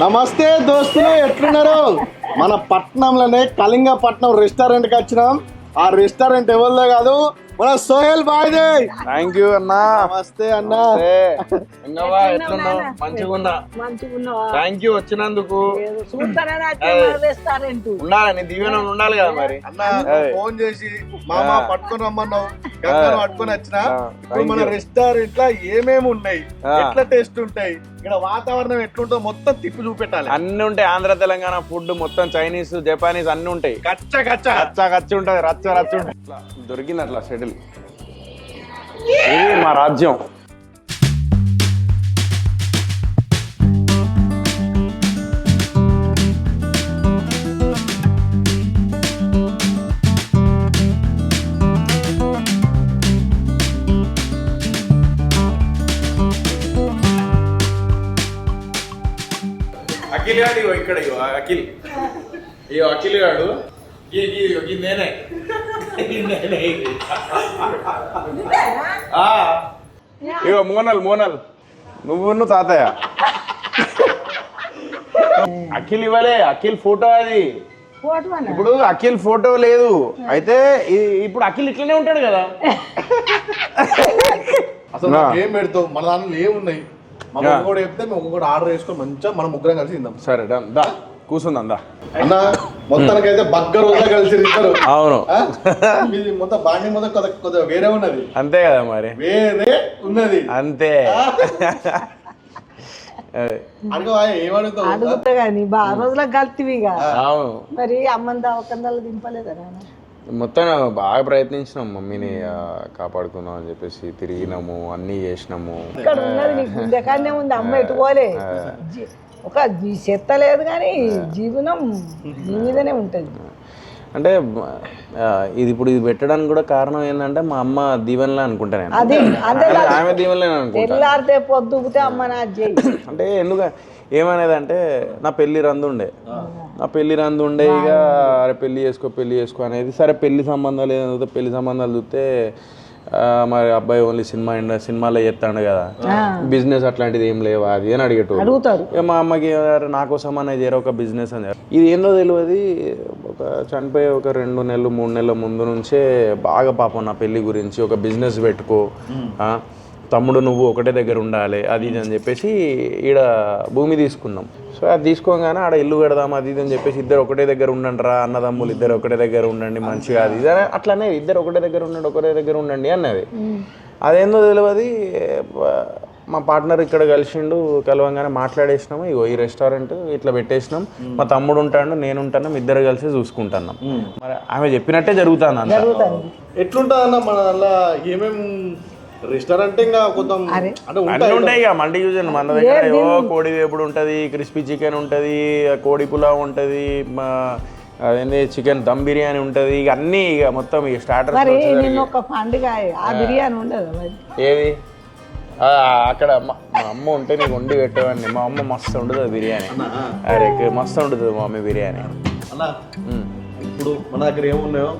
నమస్తే దోస్తులు, ఎట్లున్నారు? మన పట్నంలోనే కళింగపట్నం రెస్టారెంట్ కి వచ్చినాం. ఆ రెస్టారెంట్ ఎవరిదో కాదు, మన సోహెల్ బాయ్దే. థ్యాంక్ యూ అన్నా. నమస్తే అన్నా. మంచిగున్నా. థ్యాంక్ యూ వచ్చినందుకు. ఉండాలి దీవెన ఉండాలి కదా మరి. అన్నా ఫోన్ చేసి మామ పట్టుకొని రమ్మన్నావు, గంగను పట్టుకొని వచ్చిన. ఇప్పుడు మన రెస్టారెంట్ లో ఏమేమి ఉన్నాయి, ఎట్లా టేస్ట్ ఉంటాయి, ఇక్కడ వాతావరణం ఎట్లుంటో మొత్తం తిప్పి చూపెట్టాలి. అన్ని ఉంటాయి. ఆంధ్ర తెలంగాణ ఫుడ్ మొత్తం చైనీస్ జపానీస్ అన్ని ఉంటాయి. కచ్చ కచ్చ కచ్చ కచ్చి ఉంటది, రచ్చ రచ్చ ఉంటది. దొరికింది అట్లా షెటిల్. ఇది మా రాజ్యం. అఖిల్ గాడు ఇక్కడ అఖిల్ అఖిల్ గాడు నేనే ఇగో మోనల్ నువ్వు తాతయ్య. అఖిల్ ఇవ్వలే, అఖిల్ ఫోటో అది. ఇప్పుడు అఖిల్ ఫోటో లేదు, అయితే ఇప్పుడు అఖిల్ ఇట్లనే ఉంటాడు కదా. అసలు ఏం పెడతావు? మన దాంట్లో ఏమున్నాయి కూడా చెప్తే మేము కూడా ఆర్డర్ చేసుకొని మంచిగా మనం ముగ్గురం కలిసి తిందాం. సరే డన్, దా కూర్చుందాం దా. అన్న మొత్తానికి అయితే బగ్గర్ రోజా కలిసి ఇద్దరు. అవును, మొత్తం బాండి మొత్తం కొద్దిగా వేరే ఉన్నది. అంతే కదా మరి, వేరే ఉన్నది అంతే. అడుగుతా గానీ బాగా రోజులకు కలిపివిగా. అవును మరి అమ్మని దవకందాలు దింపలేదా? మొత్తం బాగా ప్రయత్నించినాం మమ్మీని కాపాడుకుందాం అని చెప్పేసి, తిరిగినాము, అన్ని చేసినాము. ఇక్కడ ఉన్నది నీకు గుండెకాడనే ఉంది, అమ్మ ఎట్టుకోలే. ఒక చెత్త లేదు కానీ జీవనం దీని మీదనే ఉంటుంది. అంటే ఇది ఇప్పుడు ఇది పెట్టడానికి కూడా కారణం ఏంటంటే మా అమ్మ దీవెనలే అనుకుంటా నేను. అది ఆమె దీవెనలే అనుకుంటా. తెల్లారితే పొద్దుకుతే అమ్మ నా చేయి. అంటే ఎందుకు ఏమనేది అంటే, నా పెళ్లి రందు ఉండే ఇక అరే పెళ్లి చేసుకో అనేది. సరే పెళ్లి సంబంధాలు ఏదైతే పెళ్లి సంబంధాలు చూస్తే మరి అబ్బాయి ఓన్లీ సినిమాలో చేస్తాడు కదా, బిజినెస్ అట్లాంటిది ఏం లేవా అది అని అడిగేటోడు. ఇక మా అమ్మకి నా కోసం అనేది ఒక బిజినెస్ అని. ఇది ఏందో తెలియదు, ఒక చనిపోయే ఒక 2 నెలలు 3 నెలల ముందు నుంచే బాగా పాపం నా పెళ్లి గురించి ఒక బిజినెస్ పెట్టుకో, తమ్ముడు నువ్వు ఒకటే దగ్గర ఉండాలి అది ఇది అని చెప్పేసి ఈడ భూమి తీసుకున్నాం. సో అది తీసుకోగానే ఆడ ఇల్లు కడదాం అది ఇది అని చెప్పేసి, ఇద్దరు ఒకటే దగ్గర ఉండండి రా అన్నదమ్ములు, ఇద్దరు ఒకటే దగ్గర ఉండండి మంచిగా అది ఇది అట్లనే, ఇద్దరు ఒకటే దగ్గర ఉండండి అన్నది. అదేందో తెలియదు, మా పార్ట్నర్ ఇక్కడ కలిసిండు, కలవంగానే మాట్లాడేసినాము. ఇగో ఈ రెస్టారెంట్ ఇట్లా పెట్టేసినాం, మా తమ్ముడు ఉంటాడు నేను ఉంటాను, ఇద్దరు కలిసి చూసుకుంటున్నాం. మరి ఆమె చెప్పినట్టే జరుగుతుంది అంత. ఎట్లుంటుంది అన్న మన అలా ఏమేమి రెస్టారెంట్ ఇంకా కొంచెం అన్నీ ఉంటాయి ఇక మల్టీ యూజన్. మన దగ్గర కోడి వేపుడు ఉంటుంది, క్రిస్పీ చికెన్ ఉంటుంది, కోడి పులావ్ ఉంటుంది, అదేంటి చికెన్ దమ్ బిర్యానీ ఉంటుంది, ఇక అన్నీ ఇక మొత్తం ఇక స్టార్టర్. ఏది అక్కడ మా అమ్మ ఉంటే నీకు వండి పెట్టేవాడిని. మా అమ్మ మస్తు ఉంటుంది బిర్యానీ, అరే మస్తు ఉంటుంది మా మమ్మీ బిర్యానీ. అన్న ఇప్పుడు మన దగ్గర ఏమున్నాయో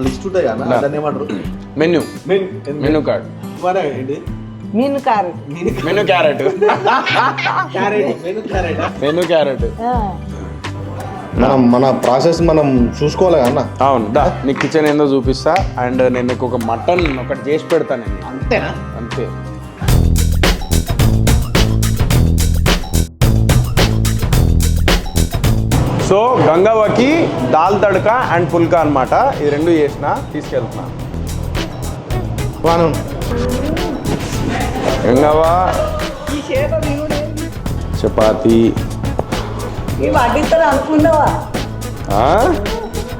లిస్ట్ ఉంటాయి కదా, మెనూ కార్డ్, మన ప్రాసెస్ మనం చూసుకోవాలి అన్న. అవును దా, నీ కిచెన్ ఏందో చూపిస్తా. అండ్ నేను నీకు ఒక మటన్ ఒకటి చేసి పెడతానండి. అంతేనా? అంతే. సో గంగవ్వకి దాల్ తడక అండ్ పుల్కా అనమాట, ఇది 2 చేసిన తీసుకెళ్తున్నా. గంగవ్వ చపాతి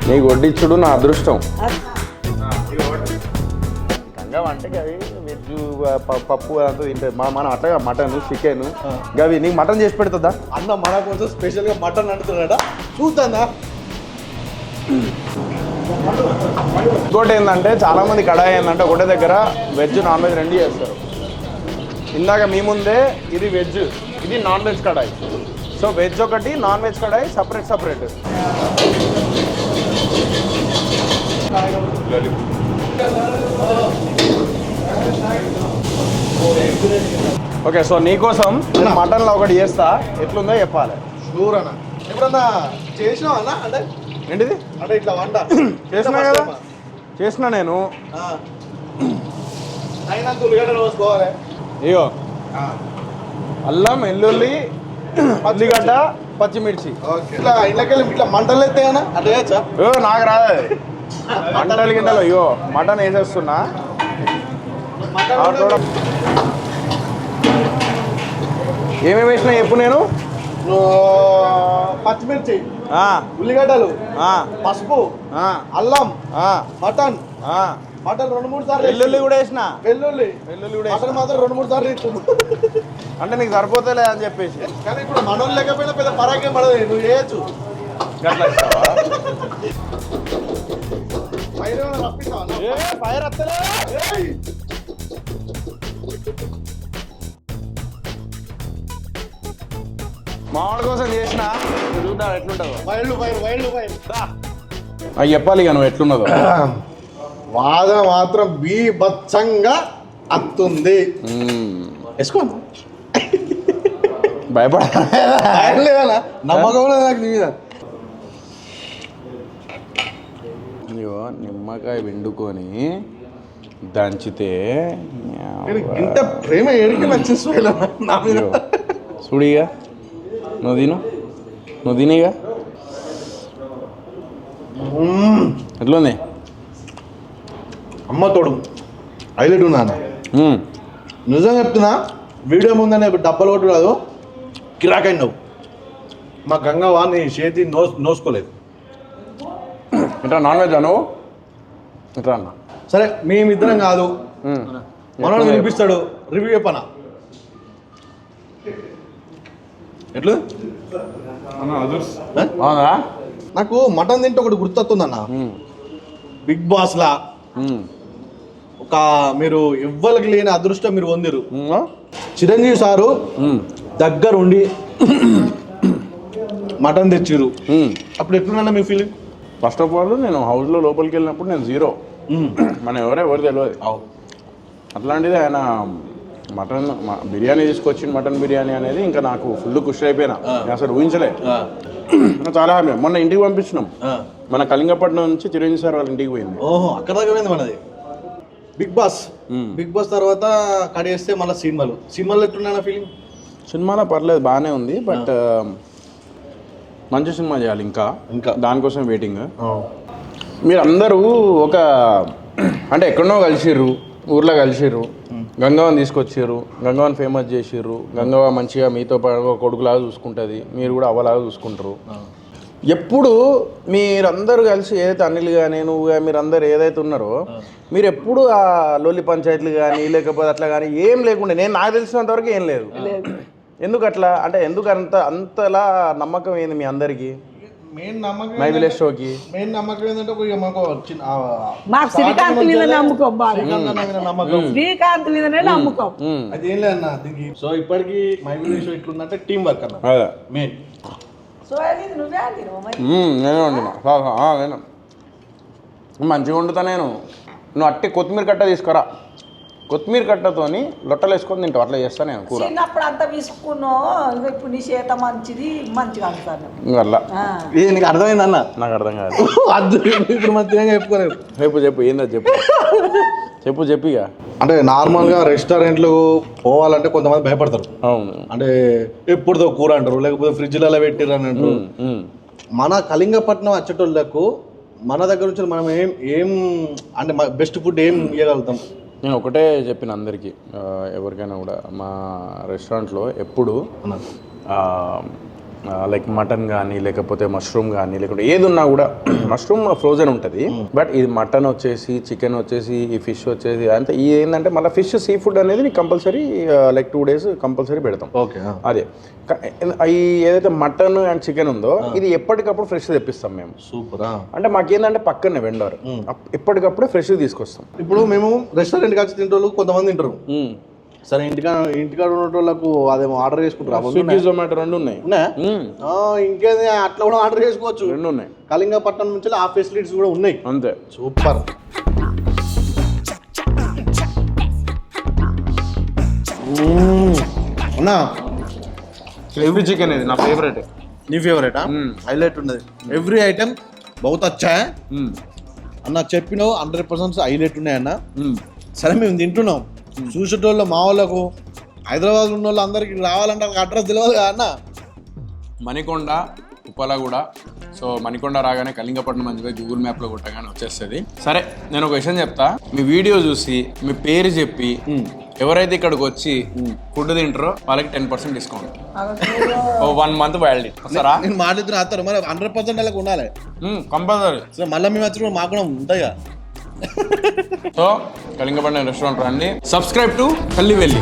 నీకు వడ్డించుడు నా అదృష్టం. గంగవ్వ అంటే అవి వెజ్ పప్పు అంతా తింటుంది. మనం అట్లా మటన్ చికెన్ గవి నీకు మటన్ చేసి పెడుతుందా అన్న? మన కొంచెం స్పెషల్గా మటన్ అంటున్నాడా, చూద్దా. ఇంకోటి ఏంటంటే చాలా మంది కడాయి ఏంటంటే ఒకటే దగ్గర వెజ్ నాన్ వెజ్ 2 చేస్తారు. ఇందాక మీ ముందే ఇది వెజ్, ఇది నాన్ వెజ్ కడాయి. సో వెజ్ ఒకటి, నాన్ వెజ్ కడాయి సపరేట్. ఓకే, సో నీకోసం మటన్లో ఒకటి చేస్తా, ఎట్లుందో చెప్పాలి. షూర్ అన్న. ఎప్పుడన్నా చేసినావా అన్న? అంటే ఏంటిది? అంటే ఇట్లా వంట చేసినా కదా, చేసిన నేను. అయినా ఉల్లిగడ్డలు పోసుకోవాలి. ఇగో అల్లం, వెల్లుల్లి, ఉల్లిగడ్డ, పచ్చిమిర్చి. ఇట్లా ఇళ్ళకెళ్ళి ఇట్లా మంటలు ఎత్తాయనా అట్లా చేయొచ్చా? నాకు రాదు అది. మంటలు గింటలు ఇగో మటన్ వేసేస్తున్నా. ఏమేమి వేసినా చెప్పు. నేను పచ్చిమిర్చి, ఉల్లిగడ్డలు, పసుపు, అల్లం, మటన్ 2-3 సార్లు, వెల్లుల్లి కూడా వేసిన. వెల్లుల్లి కూడా మటన్ మాత్రం 2-3 సార్లు ఇస్తుంది. అంటే నీకు సరిపోతలే అని చెప్పేసి. కానీ ఇప్పుడు మనం లేకపోయినా పెద్ద పరాకేం పడదు, నువ్వు చేయొచ్చు. గట్లా ఇస్తావా? ఫైర్ వస్తలే. మామిడి కోసం చేసిన చూద్దాం ఎట్లుంటుందో. అవి చెప్పాలి ఇక నువ్వు ఎట్లున్నదో. వాదన మాత్రం బీభత్సంగా అత్తుంది. వేసుకో, భయపడలేదా? నమ్మకం లేదు నాకు నీ మీద. ఇగో నిమ్మకాయ వండుకొని దంచితే ఇంత ప్రేమ ఏడికి నచ్చేసుకోలే నా మీద. చూడిగా నువ్వు తిను, నువ్వు తినిగా. ఎట్లుంది? అమ్మ తోడు హైలైట్ ఉన్నా నిజంగా చెప్తున్నా. వీడియో ముందనే డబ్బలు కొట్టు కాదు, కిరాక్ అయినావు. మా గంగవ్వ నీ చేతి నోసుకోలేదు. ఇట్లా నాన్ వెజ్ అను ఇట్లా అన్న. సరే మేమిద్దరం కాదు, మనోడు వినిపిస్తాడు. రివ్యూ చెప్పనా? ఎట్లు నాకు మటన్ తింటే ఒకటి గుర్తొస్తుందన్న. బిగ్ బాస్ లా ఒక మీరు ఎవ్వరికి లేని అదృష్టం మీరు పొందిరు. చిరంజీవి సారు దగ్గరుండి మటన్ తెచ్చిరు. అప్పుడు ఎట్లున్నా మీ ఫీలింగ్? ఫస్ట్ ఆఫ్ ఆల్ నేను హౌస్లో లోపలికి వెళ్ళినప్పుడు నేను జీరో. మనం ఎవరు తెలియదు. అట్లాంటిది ఆయన మటన్ బిర్యానీ తీసుకొచ్చిన మటన్ బిర్యానీ అనేది ఇంకా నాకు ఫుల్ ఖుషి అయిపోయినా. నేను అసలు ఊహించలే. చాలా హ్యాపీ. మొన్న ఇంటికి పంపించినాం. మన కళింగపట్నం నుంచి చిరంజీవి సార్ వాళ్ళ ఇంటికి పోయింది. ఓహో, అక్కడ దాకా పోయింది మనది. బిగ్ బాస్ తర్వాత కడేస్తే మళ్ళీ సినిమాలు ఎట్లున్నా ఫీలింగ్? సినిమాలో పర్లేదు, బాగానే ఉంది. బట్ మంచి సినిమా చేయాలి ఇంకా దానికోసం వెయిటింగ్. మీరు అందరూ ఒక అంటే ఎక్కడనో కలిసిర్రు, ఊర్లో కలిసిర్రు, గంగవ్వని తీసుకొచ్చిర్రు, గంగవ్వని ఫేమస్ చేసిర్రు. గంగవ్వ మంచిగా మీతో పాటు కొడుకులాగా చూసుకుంటుంది, మీరు కూడా అవ్వలాగా చూసుకుంటారు. ఎప్పుడు మీరందరూ కలిసి ఏదైతే అనిల్ కానీ నువ్వు కానీ మీరందరూ ఏదైతే ఉన్నారో మీరు ఎప్పుడు ఆ లొల్లి పంచాయతీలు కానీ లేకపోతే అట్లా కానీ ఏం లేకుండా నాకు తెలిసినంతవరకు ఏం లేదు. ఎందుకు అట్లా అంటే ఎందుకు అంతలా నమ్మకం ఏంది మీ అందరికి? మెయిన్ నమ్మకం మై విలేజ్ షోకి మెయిన్ నమ్మకం ఏంటంటే శ్రీకాంత్ మీద నమ్మకం, శ్రీకాంత్ మీదనే నమ్మకం. అది ఏం లేదన్న దీనికి. సో ఇప్పటికి మై విలేజ్ షో ఎట్లుందంటే టీం వర్క్ అన్న మెయిన్. నేనే వండినా, నేను మంచిగా వండుతా. నువ్వు అట్టి కొత్తిమీర కట్ట తీసుకురా, కొత్తిమీర కట్టతోని లొట్టలు వేసుకొని తింటావు. అట్లా చేస్తా నేను కూర. చిన్నప్పుడు అంతా విసుక్కున్నావు, ఇప్పుడు నీ చేత మంచిగా అంటాను. అట్లా ఇది నీకు అర్థమైంది అన్న? నాకు అర్థం కాదు. ఇప్పుడు మంచిగా చెప్పుకోలేదు. చెప్పు ఏందో చెప్పు ఇక. అంటే నార్మల్గా రెస్టారెంట్లు పోవాలంటే కొంతమంది భయపడతారు. అవును, అంటే ఎప్పుడుదో కూర అంటారు, లేకపోతే ఫ్రిడ్జ్లలో పెట్టిర్రు అని అంటారు. మన కళింగపట్నం వచ్చేటోళ్ళకు మన దగ్గర నుంచి మనం ఏం అంటే బెస్ట్ ఫుడ్ ఏం ఇవ్వగలుగుతాం? నేను ఒకటే చెప్పిన అందరికీ, ఎవరికైనా కూడా మా రెస్టారెంట్లో ఎప్పుడు లైక్ మటన్ కానీ లేకపోతే మష్రూమ్ కానీ లేకపోతే ఏది ఉన్నా కూడా మష్రూమ్ ఫ్రోజన్ ఉంటుంది. బట్ ఇది మటన్ వచ్చేసి చికెన్ వచ్చేసి ఈ ఫిష్ వచ్చేసి అంతే. ఇది ఏంటంటే మళ్ళీ ఫిష్ సీ ఫుడ్ అనేది కంపల్సరీ లైక్ 2 days కంపల్సరీ పెడతాం. ఓకే, అదే ఈ ఏదైతే మటన్ అండ్ చికెన్ ఉందో ఇది ఎప్పటికప్పుడు ఫ్రెష్ తెప్పిస్తాం మేము. సూపర్. అంటే మాకేందంటే పక్కనే వెండర్ ఎప్పటికప్పుడే ఫ్రెష్ తీసుకొస్తాం. ఇప్పుడు మేము రెస్టారెంట్ వచ్చి తింటోళ్ళు కొంతమంది తింటారు. సరే ఇంటికాడ ఉన్నోళ్ళకు అదేమో ఆర్డర్ చేసుకుంటారు. స్విగ్గీ జొమాటో 2 ఉన్నాయి. ఇంకేది అట్లా కూడా ఆర్డర్ చేసుకోవచ్చు. 2 ఉన్నాయి. కళింగపట్నం నుంచి ఆ ఫెసిలిటీస్ కూడా ఉన్నాయి. అంతే. సూపర్. అన్నా ఎవ్రీ చికెన్ ఇది నా ఫేవరెట్. నీ ఫేవరెటా? హైలైట్ ఉన్నది. ఎవ్రీ ఐటమ్ బహుత్ అచ్చా అన్న చెప్పినావు. 100% హైలైట్ ఉన్నాయన్న. సరే మేము తింటున్నాం, చూసేటోళ్ళు మా వాళ్ళకు హైదరాబాద్ ఉన్న వాళ్ళు అందరికి రావాలంటే అడ్రస్ తెలియదు కదా అన్న. మణికొండ ఉప్పలగూడ. సో మణికొండ రాగానే కళింగపట్నం అని చెప్పి గూగుల్ మ్యాప్లో కొట్టగానే వచ్చేస్తుంది. సరే నేను ఒక విషయం చెప్తా, మీ వీడియో చూసి మీ పేరు చెప్పి ఎవరైతే ఇక్కడికి వచ్చి ఫుడ్ తింటారో వాళ్ళకి 10% డిస్కౌంట్. 1 month validity. వస్తారా? నేను మాట్లాడుతున్నా అత్తారు మరి 100% వాళ్ళకి ఉండాలి కంపల్సరీ. సో మళ్ళీ మేము వచ్చినప్పుడు మాకు కూడా ఉంటాయిగా. సో కళింగపట్నం రెస్టారెంట్ రండి. Subscribe to కల్లివెల్లి.